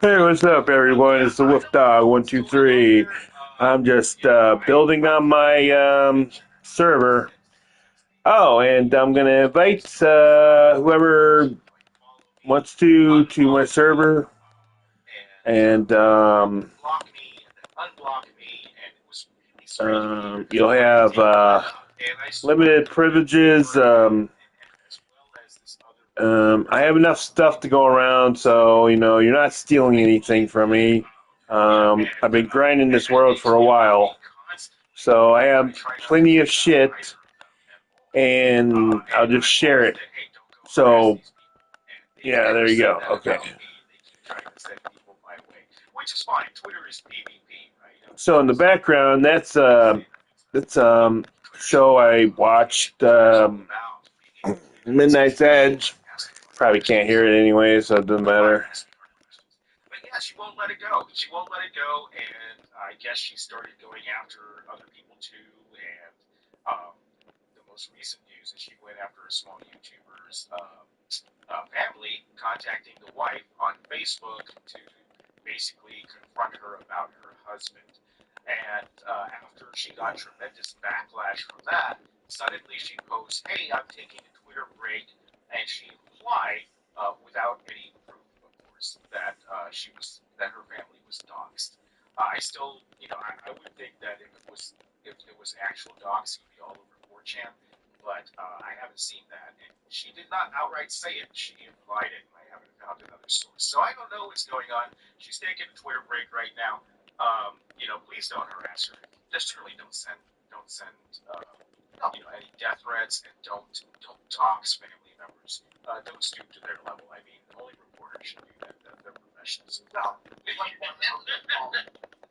Hey, what's up, everyone? It's the Wolf Dog 123. I'm just building on my server. Oh, and I'm gonna invite whoever wants to my server, and you'll have limited privileges. I have enough stuff to go around, so you're not stealing anything from me. I've been grinding this world for a while, so I have plenty of shit, and I'll just share it. So, yeah, there you go. Okay. So in the background, that's show I watched, Midnight's Edge. Probably can't hear it anyway, so it doesn't matter.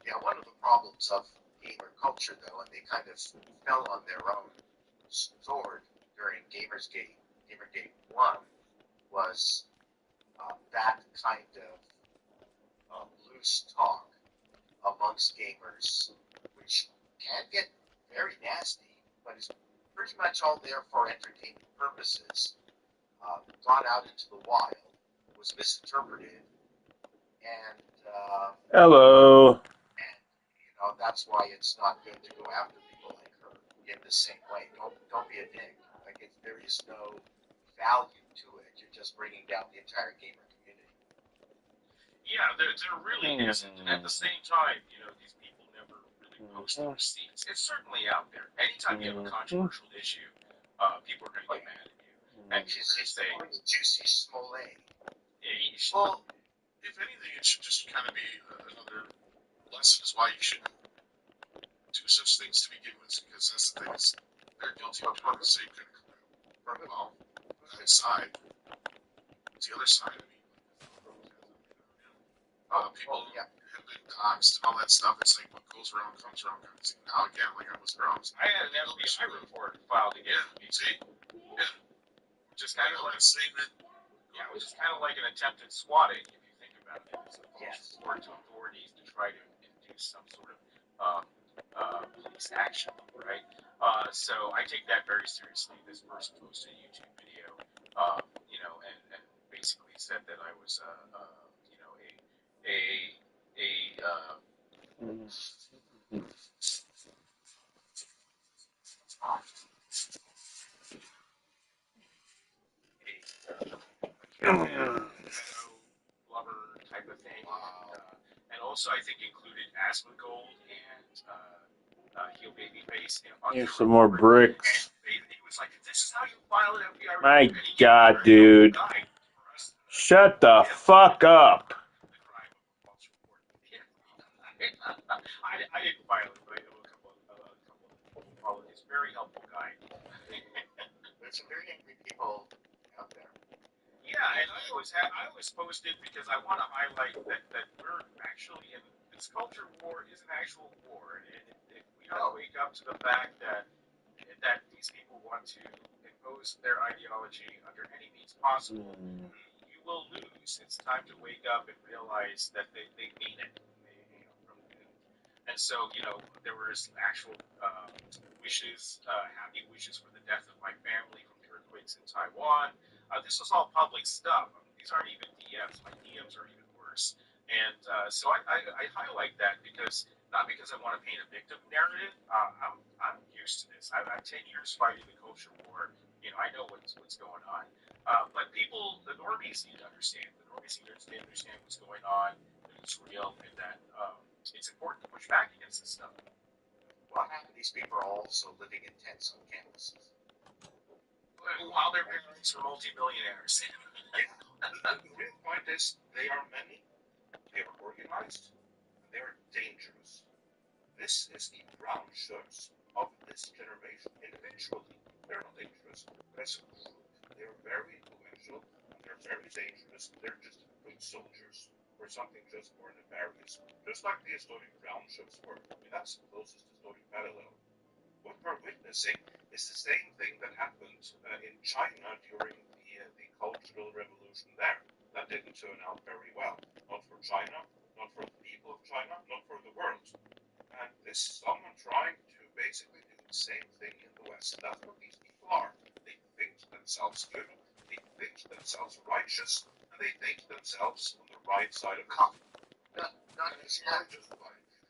Yeah, one of the problems of gamer culture, though, and they kind of fell on their own sword during Gamergate 1, was that kind of loose talk amongst gamers, which can get very nasty, but is pretty much all there for entertainment purposes, gone out into the wild, was misinterpreted, and Hello. that's why it's not good to go after people like her in the same way. Don't be a dick. Like there is no value to it. You're just bringing down the entire gamer community. And she's more the juicy Smollett. Well, if anything, it should just kind of be another lesson is why you shouldn't do such things to begin with, because that's the thing is they're guilty of doing the same kind of crap. Well, that side, it's the other side. I mean, people have been doxxed and all that stuff. It's like what goes around comes around. Now again, like I was around. See, yeah, just kind of like saying that. Yes. Here's some more bricks. My God, dude. Shut the fuck up. There's some very angry people out there. And so I highlight that because not because I want to paint a victim narrative. I'm used to this. I've 10 years fighting the culture war. I know what's going on. But people, the normies need to understand. The normies need to understand what's going on, that it's real, and that it's important to push back against this stuff. Well, half of these people are also living in tents on campuses. While their parents are multimillionaires. The real point is they are many, they are organized, and they are dangerous. This is the brown shirts of this generation. Individually, they're not dangerous, but as a group, they're very influential and they're very dangerous. They're just good soldiers for something just more nefarious. Just like the historic brown shirts were. I mean, that's the closest historic parallel. What we're witnessing is the same thing that happened in China during the Cultural Revolution there. That didn't turn out very well. Not for China, not for the people of China, not for the world. And this is someone trying to basically do the same thing in the West. That's what these people are. They think themselves good, they think themselves righteous, and they think themselves on the right side of the Not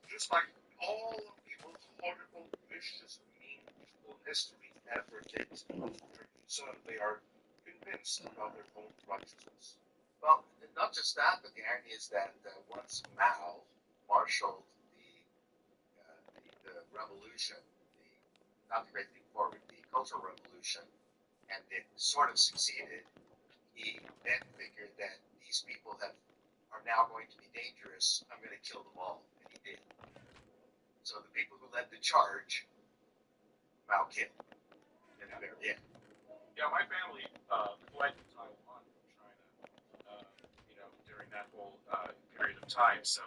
just like all of the most horrible, vicious, mean people in history ever did. So they are convinced about their own righteousness. Well, not just that, but the irony is that once Mao marshaled the revolution, not the Great Leap Forward, the Cultural Revolution, and it sort of succeeded, he then figured that these people are now going to be dangerous. I'm going to kill them all, and he did. So the people who led the charge, Mao killed. Yeah. Yeah, my family fled to Taiwan from China, during that whole period of time. So,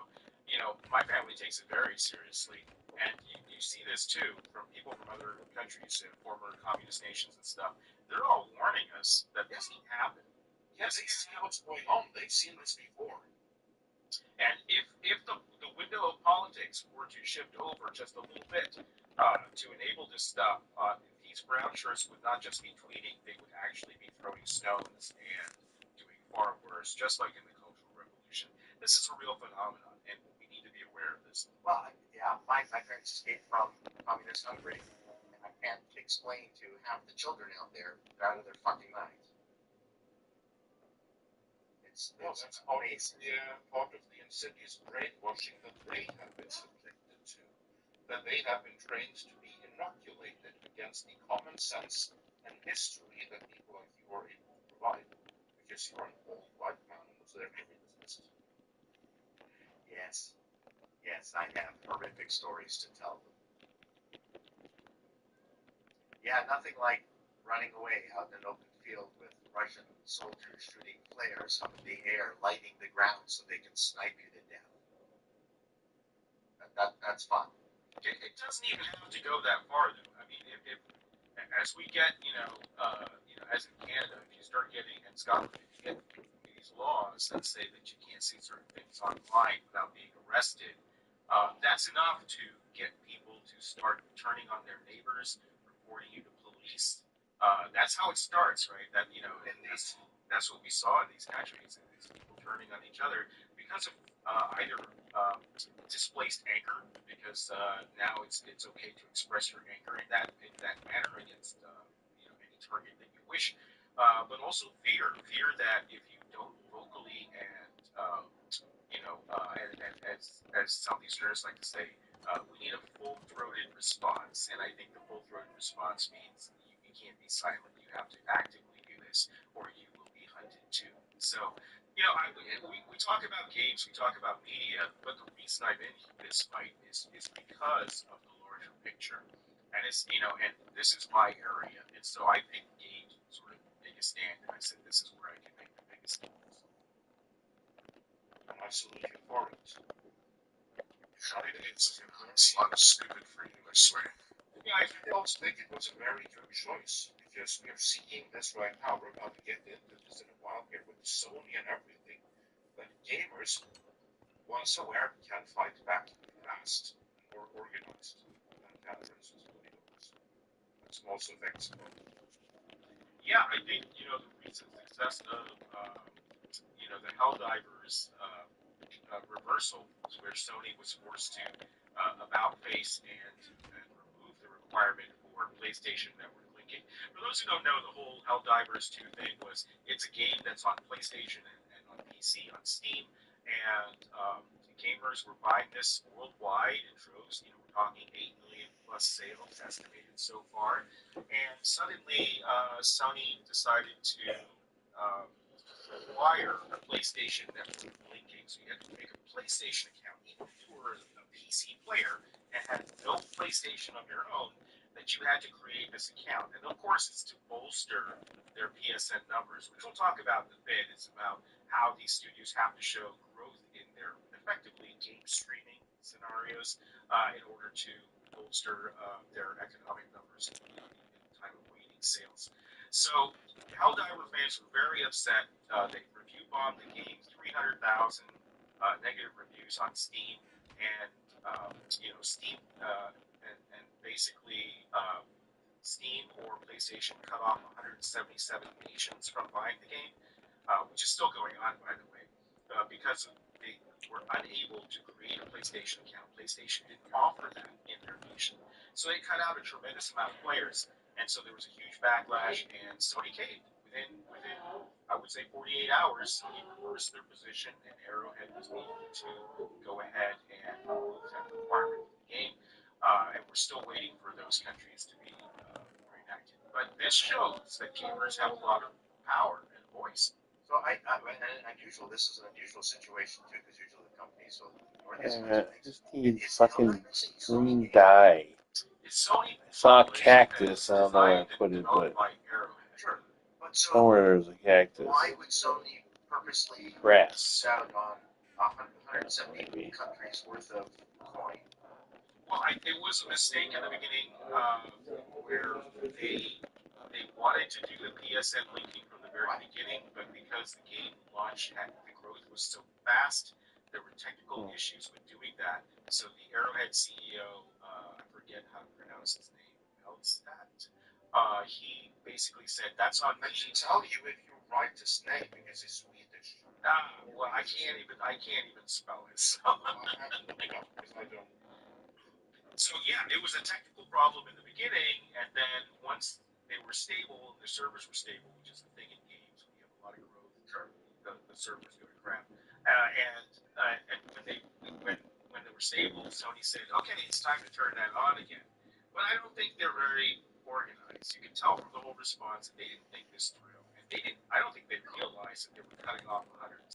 my family takes it very seriously. And you see this too from people from other countries, former communist nations and stuff. They're all warning us that this can happen. Yes, they see what's going on. They've seen this before. And if the window of politics were to shift over just a little bit to enable this stuff, these brown shirts would not just be tweeting, they would actually be throwing stones and doing far worse, just like in the Cultural Revolution. This is a real phenomenon, and we need to be aware of this. Well, yeah, my parents escaped from communist Hungary, and I can't explain to half the children out there they're out of their fucking minds. That's part of the insidious brainwashing that they have been subjected to. That they have been trained to be inoculated against the common sense and history that people like you are able to provide. Because you're an old white man who was there during this list. Yes, I have horrific stories to tell them. Yeah, nothing like running away out in an open field with Russian soldiers shooting flares up in the air, lighting the ground so they can snipe you to death. That's fun. It doesn't even have to go that far, though. I mean, if as we get, as in Canada, if you start getting, in Scotland, if you get these laws that say that you can't see certain things online without being arrested, that's enough to get people to start turning on their neighbors, reporting you to police. That's how it starts, right? And that's what we saw in these countries, and these people turning on each other because of either displaced anger, because now it's okay to express your anger in that manner against any target that you wish, but also fear that if you don't vocally and as Southeasterners like to say, we need a full-throated response, and I think the full-throated response means you can't be silent. You have to actively do this, or you will be hunted too. So, we talk about games, we talk about media, but the reason I'm in this fight is because of the larger picture, and and this is my area, and so I think games sort of make a stand, and I said this is where I can make the biggest difference. And I salute you for it. It's a lot of stupid for you, I swear. Yeah, I also think it was a very good choice because we're seeing this right now. We're about to get into this in a while here with Sony and everything. But gamers, once aware, can fight back fast and more organized than can, for instance, videos. That's also effects. Yeah, I think the recent success of the Helldivers reversal, where Sony was forced to about face and remove the requirement for PlayStation Network linking. For those who don't know, the whole Helldivers 2 thing was it's a game that's on PlayStation and on PC on Steam, and gamers were buying this worldwide in droves. We're talking 8 million plus sales estimated so far, and suddenly Sony decided to um, require a PlayStation Network linking. So you had to make a PlayStation account, even if you were a PC player and had no PlayStation of your own, that you had to create this account. And of course, it's to bolster their PSN numbers, which we'll talk about in a bit. It's about how these studios have to show growth in their effectively game streaming scenarios in order to bolster their economic numbers in time of waiting sales. So Helldiver fans were very upset. They review bombed the game, 300,000 negative reviews on Steam, and Steam and basically Steam or PlayStation cut off 177 nations from buying the game, which is still going on, by the way, because they were unable to create a PlayStation account. PlayStation didn't offer that in their nation, so they cut out a tremendous amount of players, and so there was a huge backlash, and Sony caved. Within I would say 48 hours, Sony reversed their position, and Arrowhead was able to go ahead and remove that requirement for the game. And we're still waiting for those countries to be reenacted. But this shows that gamers have a lot of power and voice. So this is an unusual situation too, because usually the companies will ignore these kinds of things. Just need It's fucking Sony green game. dye. It's Sony Saw a published cactus. and I don't know where I designed and put it, developed but by Arrowhead. Sure. But so somewhere there's a cactus. why would Sony purposely Grass. lose out on 170 Maybe. countries worth of coin? Well, it was a mistake in the beginning where they wanted to do the PSN linking from the very beginning, but because the game launched and the growth was so fast, there were technical issues with doing that. So the Arrowhead CEO, I forget how to pronounce his name, he basically said, "That's on me." I should tell you if you write his name because it's Swedish. Well, I can't even spell it. So. I have to look it up because I don't. So yeah, it was a technical problem in the beginning, and then once they were stable and the servers were stable, which is the thing in games when you have a lot of growth, the servers go to crap. And when they were stable, Sony said, "Okay, it's time to turn that on again." But I don't think they're very organized. You can tell from the whole response that they didn't think this through, and they didn't. I don't think they realized that they were cutting off 100